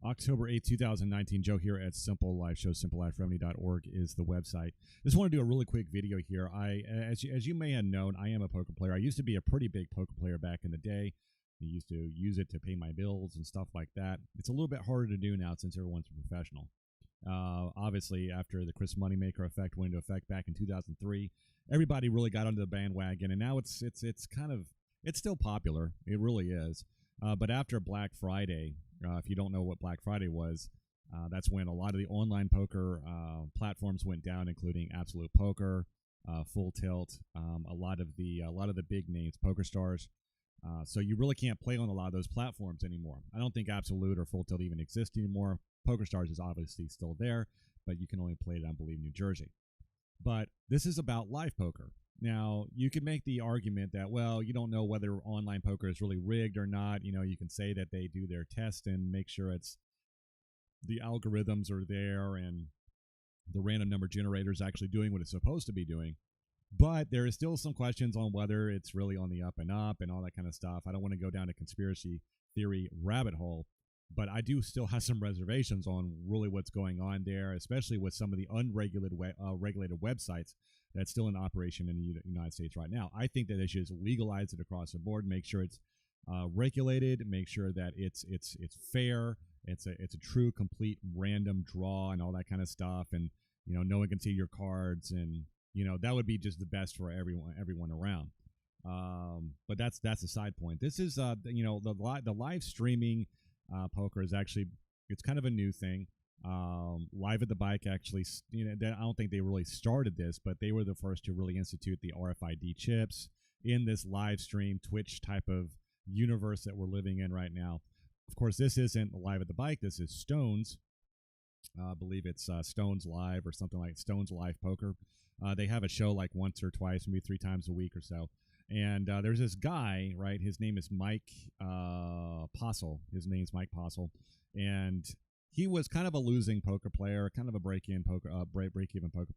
October 8th, 2019. Joe here at Simple Life Show. SimpleLifeRemedy.org is the website. Just want to do a really quick video here. As you may have known, I am a poker player. I used to be a pretty big poker player back in the day. I used to use it to pay my bills and stuff like that. It's a little bit harder to do now since everyone's a professional. Obviously, after the Chris Moneymaker effect went into effect back in 2003, everybody really got onto the bandwagon, and now it's still popular. It really is. But after Black Friday, if you don't know what Black Friday was, that's when a lot of the online poker platforms went down, including Absolute Poker, Full Tilt, a lot of the big names, Poker Stars. So you really can't play on a lot of those platforms anymore. I don't think Absolute or Full Tilt even exist anymore. Poker Stars is obviously still there, but you can only play it, I believe, New Jersey. But this is about live poker. Now, you could make the argument that, well, you don't know whether online poker is really rigged or not. You know, you can say that they do their test and make sure the algorithms are there and the random number generator is actually doing what it's supposed to be doing. But there is still some questions on whether it's really on the up and all that kind of stuff. I don't want to go down a conspiracy theory rabbit hole, but I do still have some reservations on really what's going on there, especially with some of the unregulated regulated websites that's still in operation in the United States right now. I think that they should just legalize it across the board, make sure it's regulated, make sure that it's fair, it's a true, complete, random draw and all that kind of stuff, and no one can see your cards, and that would be just the best for everyone around. But that's a side point. This is the live streaming poker is actually, it's kind of a new thing. Live at the Bike actually, I don't think they really started this, but they were the first to really institute the RFID chips in this live stream Twitch type of universe that we're living in right now. Of course, this isn't Live at the Bike. This is Stones. I believe it's Stones Live or something like Stones Live Poker. They have a show like once or twice, maybe 3 times a week or so. And there's this guy, right? His name is Mike Postle. His name's Mike Postle. And he was kind of a losing poker player, kind of a break-even poker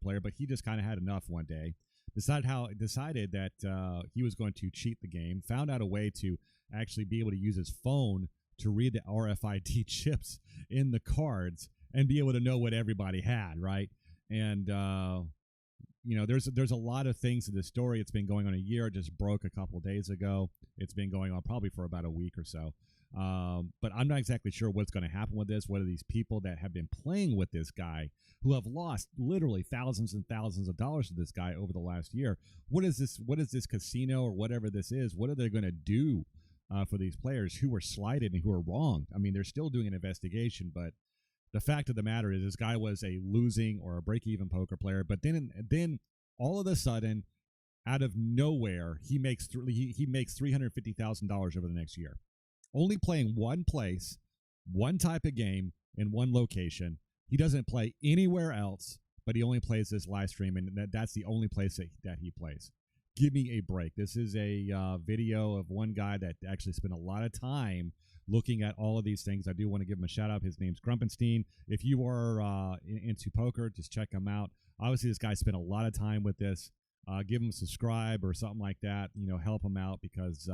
player, but he just kind of had enough one day. Decided that he was going to cheat the game, found out a way to actually be able to use his phone to read the RFID chips in the cards and be able to know what everybody had, right? And there's a lot of things in this story. It's been going on a year. It just broke a couple of days ago. It's been going on probably for about a week or so. But I'm not exactly sure what's going to happen with this. What are these people that have been playing with this guy, who have lost literally thousands and thousands of dollars to this guy over the last year? What is this casino or whatever this is? What are they going to do for these players who were slighted and who are wrong? I mean, they're still doing an investigation, but the fact of the matter is this guy was a losing or a break-even poker player. But then all of a sudden, out of nowhere, he makes $350,000 over the next year. Only playing one place, one type of game, in one location. He doesn't play anywhere else, but he only plays this live stream, and that's the only place that he plays. Give me a break. This is a video of one guy that actually spent a lot of time looking at all of these things. I do want to give him a shout out. His name's Grumpenstein. If you are into poker, just check him out. Obviously, this guy spent a lot of time with this. Give him a subscribe or something like that. Help him out because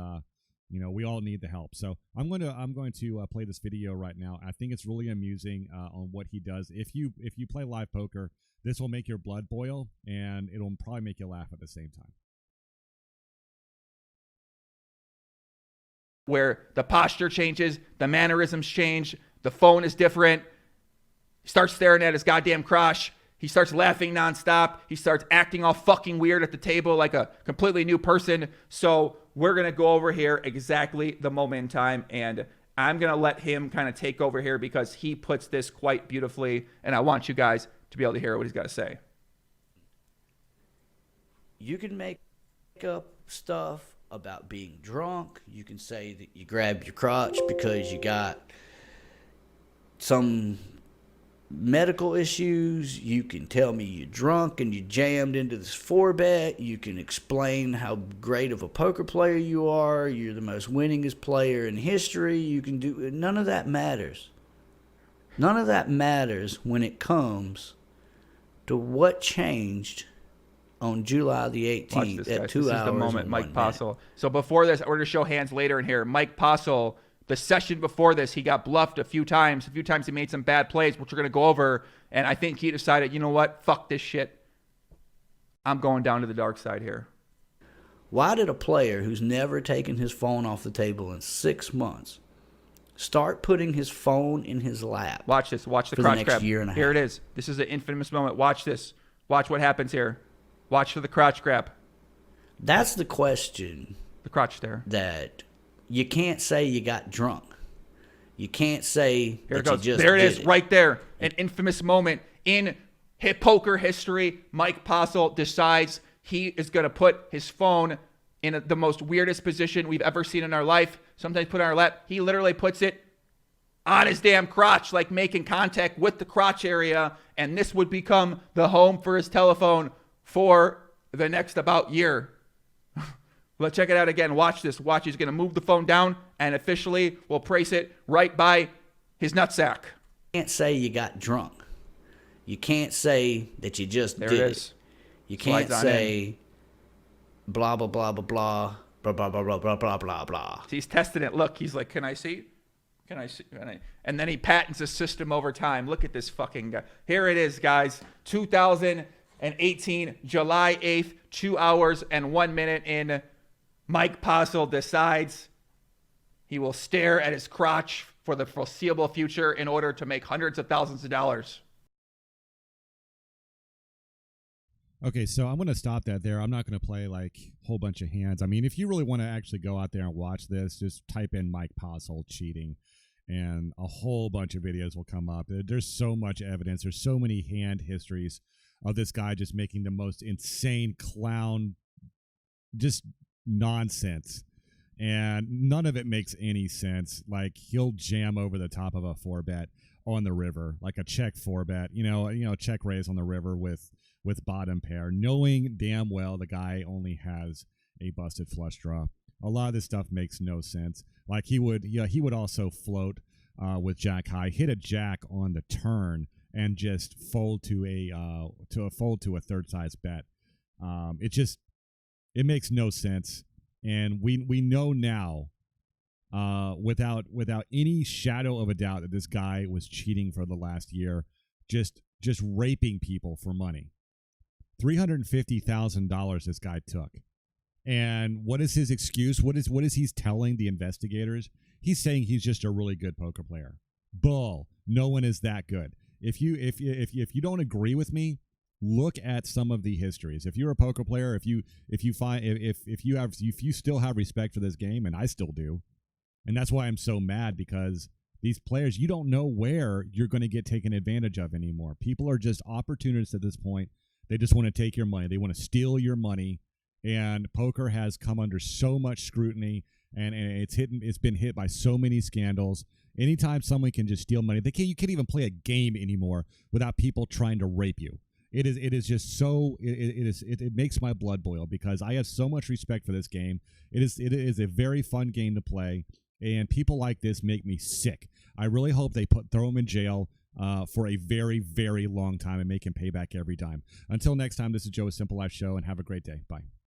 we all need the help. So I'm going to play this video right now. I think it's really amusing on what he does. If you play live poker, this will make your blood boil, and it'll probably make you laugh at the same time. Where the posture changes, the mannerisms change, the phone is different. He starts staring at his goddamn crotch. He starts laughing nonstop. He starts acting all fucking weird at the table like a completely new person. So we're going to go over here exactly the moment in time, and I'm going to let him kind of take over here because he puts this quite beautifully, and I want you guys to be able to hear what he's got to say. You can make up stuff about being drunk. You can say that you grabbed your crotch because you got some medical issues. You can tell me you're drunk and you jammed into this 4-bet. You can explain how great of a poker player you are. You're the most winningest player in history. You can do none of that matters. None of that matters when it comes to what changed on July the 18th at 2 hours. This is the moment, Mike Postle. So before this, we're going to show hands later in here. Mike Postle, The session before this, he got bluffed a few times. A few times he made some bad plays, which we're going to go over. And I think he decided, you know what? Fuck this shit. I'm going down to the dark side here. Why did a player who's never taken his phone off the table in 6 months start putting his phone in his lap? Watch this. Watch the for crotch the next grab. year and a Here half? it is. This is an infamous moment. Watch this. Watch what happens here. Watch for the crotch grab. That's the question The crotch stare. that you can't say you got drunk. You can't say Here it that you goes. just There it did is, right there. An infamous moment in poker history. Mike Postle decides he is going to put his phone in the most weirdest position we've ever seen in our life. Sometimes put it on our lap. He literally puts it on his damn crotch, like making contact with the crotch area. And this would become the home for his telephone for the next about year. Let's check it out again. Watch this. Watch. He's going to move the phone down and officially will place it right by his nutsack. You can't say you got drunk. You can't say that you just There did it it. is. You can't Slides on say blah, blah, blah, blah, blah, blah, blah, blah, blah, blah, blah, blah, blah. He's testing it. Look, he's like, can I see? Can I see? And then he patents the system over time. Look at this fucking guy. Here it is, guys. 2018, July 8th, 2 hours and 1 minute in. Mike Postle decides he will stare at his crotch for the foreseeable future in order to make hundreds of thousands of dollars. Okay, so I'm going to stop that there. I'm not going to play like a whole bunch of hands. I mean, if you really want to actually go out there and watch this, just type in Mike Postle cheating and a whole bunch of videos will come up. There's so much evidence. There's so many hand histories of this guy just making the most insane clown, just nonsense. And none of it makes any sense. Like he'll jam over the top of a 4-bet on the river, like a check 4-bet, you know, check raise on the river with bottom pair, knowing damn well the guy only has a busted flush draw. A lot of this stuff makes no sense. Like he would also float with jack high, hit a jack on the turn, and just fold to a third size bet. It makes no sense, and we know now, without any shadow of a doubt, that this guy was cheating for the last year, just raping people for money. $350,000 this guy took. And what is his excuse? What is he telling the investigators? He's saying he's just a really good poker player. Bull. No one is that good. If you don't agree with me, look at some of the histories. If you're a poker player, if you still have respect for this game, and I still do, and that's why I'm so mad, because these players, you don't know where you're going to get taken advantage of anymore. People are just opportunists at this point. They just want to take your money. They want to steal your money. And poker has come under so much scrutiny, and it's been hit by so many scandals. Anytime someone can just steal money, you can't even play a game anymore without people trying to rape you. It is just so it makes my blood boil, because I have so much respect for this game. It is a very fun game to play, and people like this make me sick. I really hope they throw him in jail for a very, very long time and make him pay back every time. Until next time, this is Joe's Simple Life Show, and have a great day. Bye.